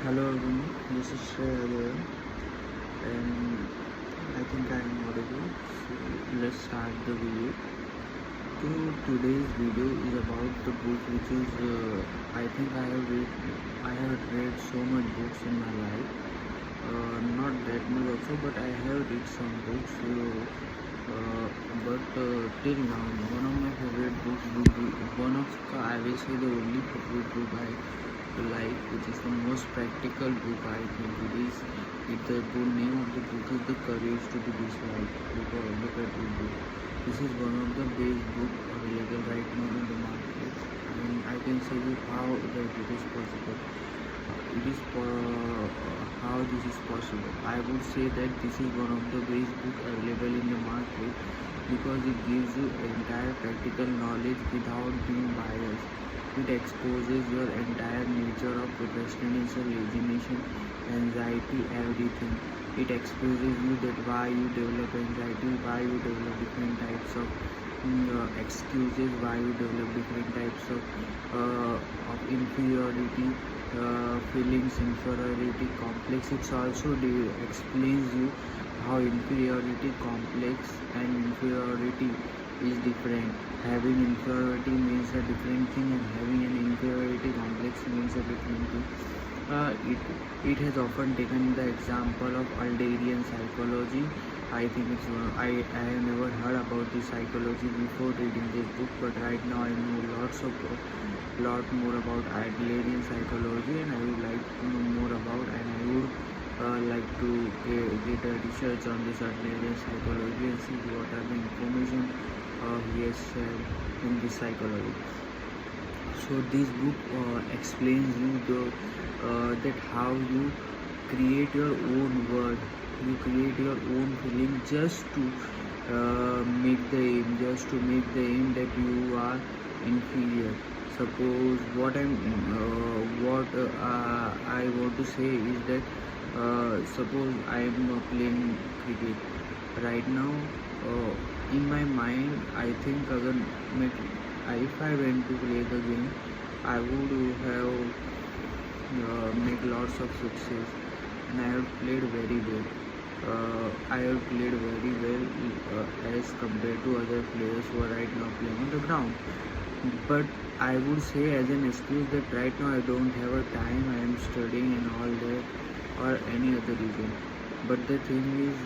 Hello everyone, this is Shreya here, and I think I am audible. So let's start the video. So today's video is about the book which is I think I have read so much books in my life. Not that much also, but I have read some books. But till now, one of my favorite books would be I will say the only favorite book I like, which is the most practical book I think it is. The good name of the book is The Courage to Be Disliked. Look at this book. This is one of the best book available right now in the market, and I can say you how that it is possible. It is how this is possible. I would say that this is one of the best book available in the market because it gives you entire practical knowledge without being biased. It exposes your entire nature of procrastination, laziness, anxiety, everything. It exposes you that why you develop anxiety, why you develop different types of excuses, why you develop different types of inferiority, feelings, inferiority complex. It also explains you how inferiority complex and inferiority is different. Having inferiority means a different thing, and having an inferiority complex means a different thing. It has often taken the example of Adlerian psychology. I think I have never heard about this psychology before reading this book, but right now I know lot more about Adlerian psychology, and I would like to know more about, and I would like to get a research on this Adlerian psychology and see what are the information he has shared in this psychology. So this book explains you that how you create your own word, you create your own feeling just to make the aim that you are inferior. Suppose I want to say is that suppose I am playing cricket right now. In my mind, I think if I went to play the game, I would have make lots of success, and I have played very well. As compared to other players who are right now playing on the ground. But I would say as an excuse that right now I don't have a time, I am studying and all that, or any other reason. But the thing is,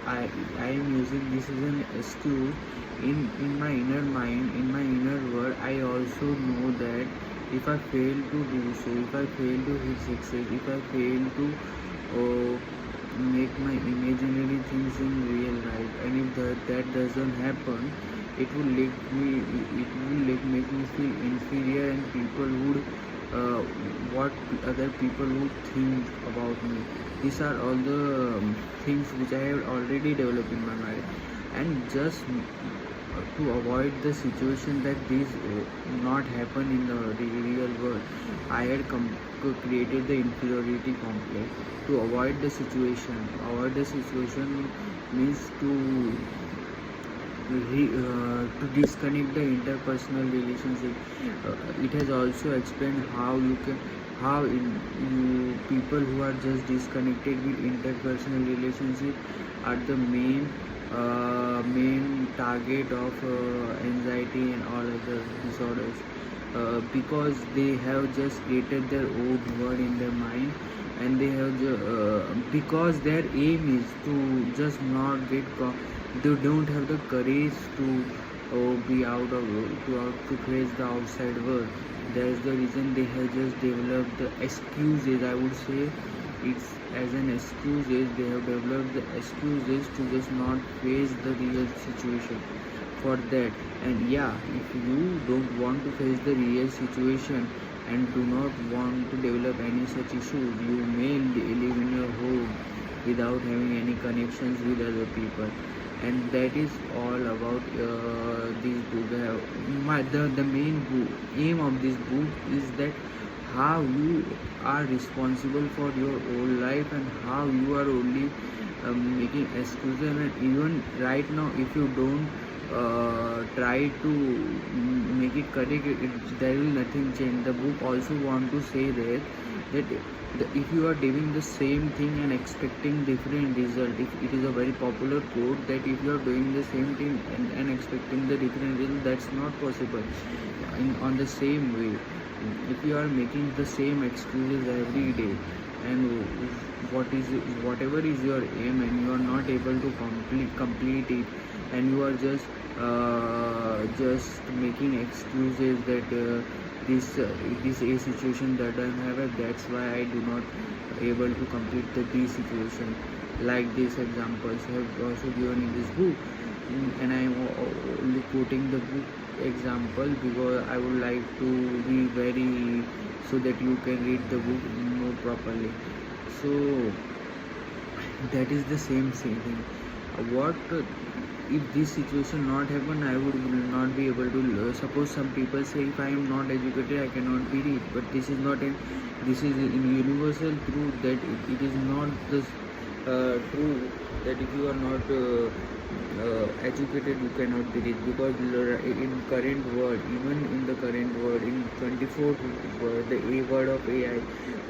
I am using this as an excuse. In my inner mind, in my inner world, I also know that if I fail to do so, if I fail to hit success, if I fail to make my imaginary things in real life, and if that doesn't happen, it will make me feel inferior, and people would what other people would think about me. These are all the things which I have already developed in my mind, and just to avoid the situation that these not happen in the real world, I had created the inferiority complex to avoid the situation. Avoid the situation means to disconnect the interpersonal relationship. It has also explained how people who are just disconnected with interpersonal relationship are the main target of anxiety and all other disorders, because they have just created their own world in their mind, and they have because their aim is to just not they don't have the courage to be out of to face the outside world. That is the reason they have just developed the excuses. I would say it's as an excuses, they have developed the excuses to just not face the real situation for that. And yeah, if you don't want to face the real situation and do not want to develop any such issues, you may live in your home without having any connections with other people. And that is all about this book. The main aim of this book is that how you are responsible for your whole life, and how you are only making excuses. And even right now, if you don't try to make it correct, there will nothing change. The book also want to say that if you are doing the same thing and expecting different result, if it is a very popular quote that if you are doing the same thing and expecting the different result, that's not possible. On the same way, if you are making the same excuses every day, and whatever is your aim and you are not able to complete it, and you are just making excuses that this a situation that I have, that's why I do not able to complete the B situation. Like these examples I have also given in this book. And I am only quoting the book example because I would like to be very so that you can read the book more properly. So that is the same thing. What if this situation not happen, I would not be able to suppose some people say if I am not educated I cannot be rich, but this is not this is in universal truth that it is not the true that if you are not educated you cannot be rich, because in current world, even in the current world, in 24th world, the A word of AI,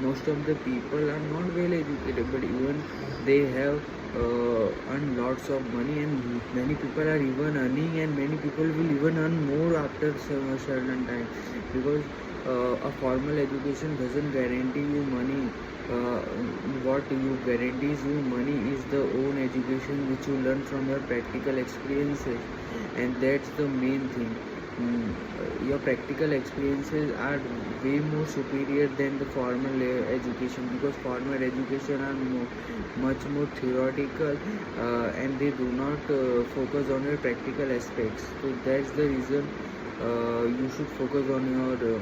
most of the people are not well educated, but even they have earn lots of money, and many people are even earning, and many people will even earn more after some certain time, because a formal education doesn't guarantee you money. What you guarantees you money is the own education which you learn from your practical experiences, and that's the main thing. Your practical experiences are way more superior than the formal education, because formal education are much more theoretical, and they do not focus on your practical aspects. So that's the reason you should focus on your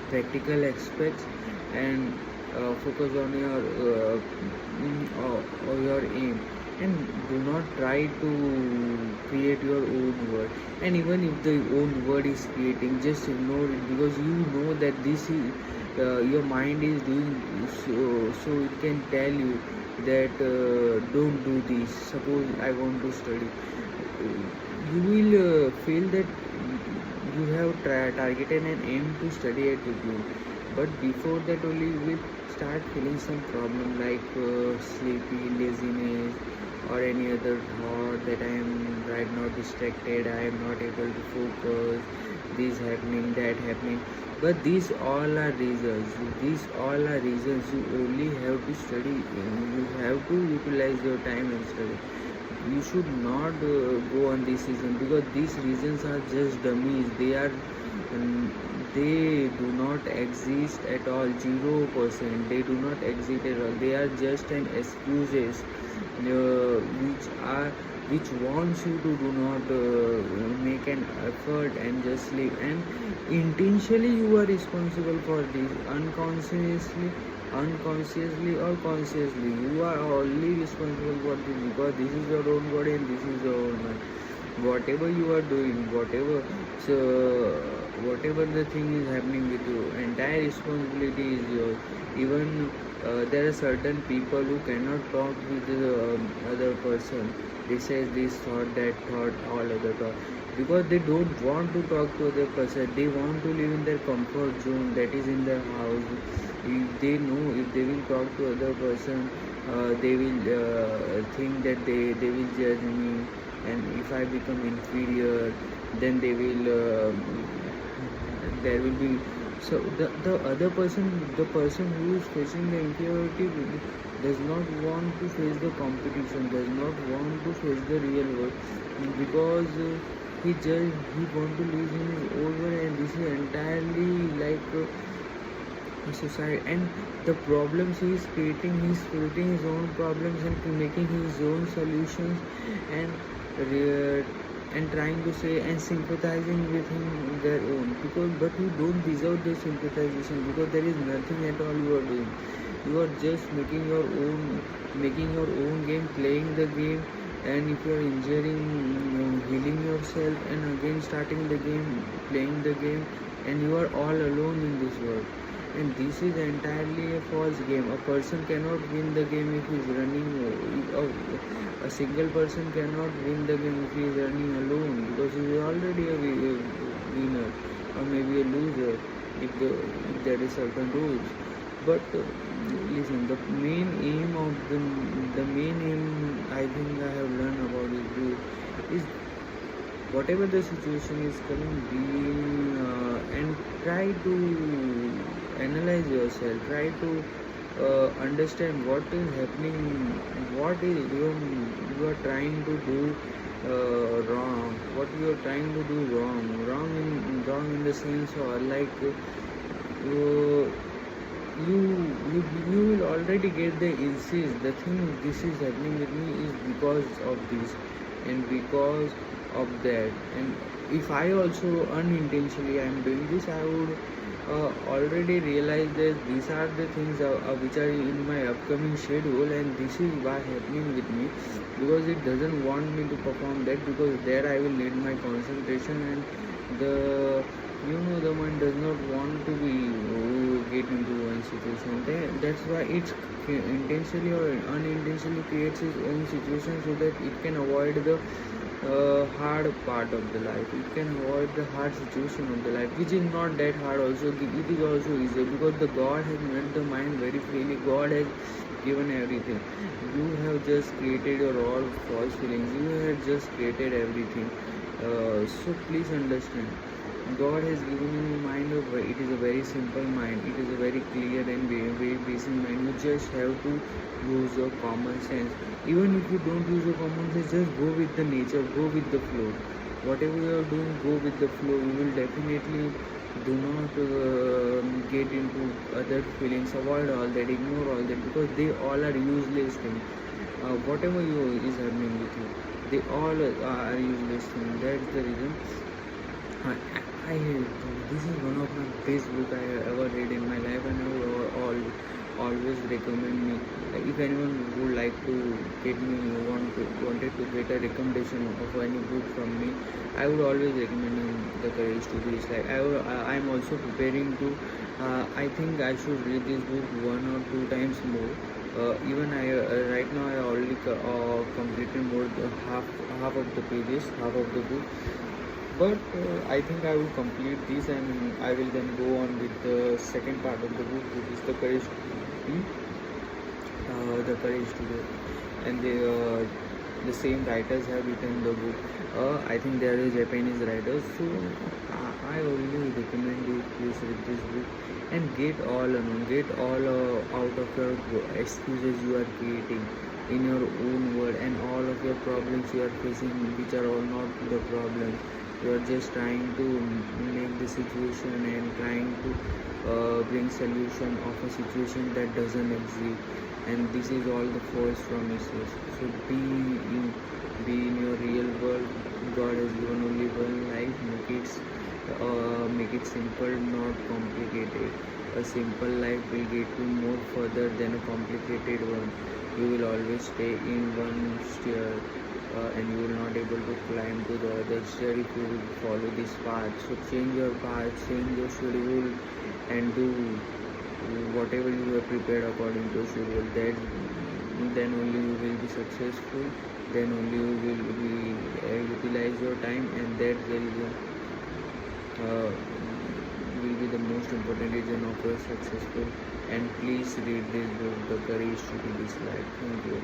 practical aspects, and focus on your aim, and do not try to create your own word. And even if the own word is creating, just ignore it, because you know that this is your mind is doing so it can tell you that don't do this. Suppose I want to study, you will feel that you have targeted an aim to study at degree, but before that only you will start feeling some problem like sleepy, laziness, or any other thought that I am right now distracted, I am not able to focus, this happening, that happening. But these all are reasons. These all are reasons. You only have to study. You have to utilize your time and study. You should not go on this reason, because these reasons are just dummies. They do not exist at all. 0%. They do not exist at all. They are just an excuses which wants you to do not make an effort and just live. And intentionally you are responsible for this. Unconsciously or consciously, you are only responsible for this, because this is your own body and this is your own mind. Whatever you are doing, whatever the thing is happening with you, entire responsibility is yours. Even there are certain people who cannot talk with the other person. They say this thought, that thought, all other thought, because they don't want to talk to other person. They want to live in their comfort zone, that is in their house. If they know if they will talk to other person, they will think that they will judge me, and if I become inferior, then they will there will be. So the other person, the person who is facing the inferiority, does not want to face the competition, does not want to face the real world, because he want to live in his own world, and this is entirely like society. And the problems he is creating, his own problems and making his own solutions, and trying to say and sympathizing with him their own, but you don't deserve the sympathization, because there is nothing at all you are doing. You are just making your own game, playing the game, and if you are injuring, healing yourself, and again starting the game, playing the game, and you are all alone in this world. And this is entirely a false game. A person cannot win the game if he is running. A single person cannot win the game if he is running alone, because he is already a winner, or maybe a loser if there is certain rules. But listen, the main aim of the main aim I think I have learned about this book is, whatever the situation is coming, and try to analyze yourself, try to understand what is happening, what is you are trying to do wrong, what you are trying to do wrong in the sense, or like you you will already get the insight. The thing this is happening with me is because of this and because of that. And if I also unintentionally I am doing this, I would already realize that these are the things which are in my upcoming schedule, and this is why happening with me, because it doesn't want me to perform that, because there I will need my concentration, and the mind does not want to be get into one situation. That's why it's intentionally or unintentionally creates its own situation, so that it can avoid the hard part of the life. It can avoid the hard situation of the life, which is not that hard also. It is also easy, because the God has made the mind very freely. God has given everything. You have just created your all false feelings. You have just created everything. So please understand, God has given you a mind of, it is a very simple mind. It is a very clear and very basic mind. You just have to use your common sense. Even if you don't use your common sense, just go with the nature, go with the flow. Whatever you are doing, go with the flow. You will definitely do not get into other feelings. Avoid all that, ignore all that, because they all are useless things. Whatever is happening with you, they all are useless things. That's the reason. I this is one of my best book I ever read in my life, and I would always recommend me. Like, if anyone would like to get me, wanted to get a recommendation of any book from me, I would always recommend him The Courage to Be. Like, I am also preparing to. I think I should read this book one or two times more. Even I right now I already completed more half of the pages, half of the book. But I think I will complete this, and I will then go on with the second part of the book, which is the Courage to Do. And the same writers have written the book. I think they are Japanese writers. So I only recommend you please read this book and get all alone, get all out of your excuses you are creating in your own world, and all of your problems you are facing, which are all not the problems. You are just trying to make the situation and trying to bring solution of a situation that doesn't exist, and this is all the false promises. So be in your real world. God has given only one life. Make it simple, not complicated. A simple life will get you more further than a complicated one. You will always stay in one stair, and you will not able to climb to the other stair if you will follow this path. So change your path, change your schedule, and do whatever you have prepared according to schedule. Then only you will be successful. Then only you will be utilize your time, and that will be the most important reason of your successful. And please read this book, The Courage to Be This Life. Thank you.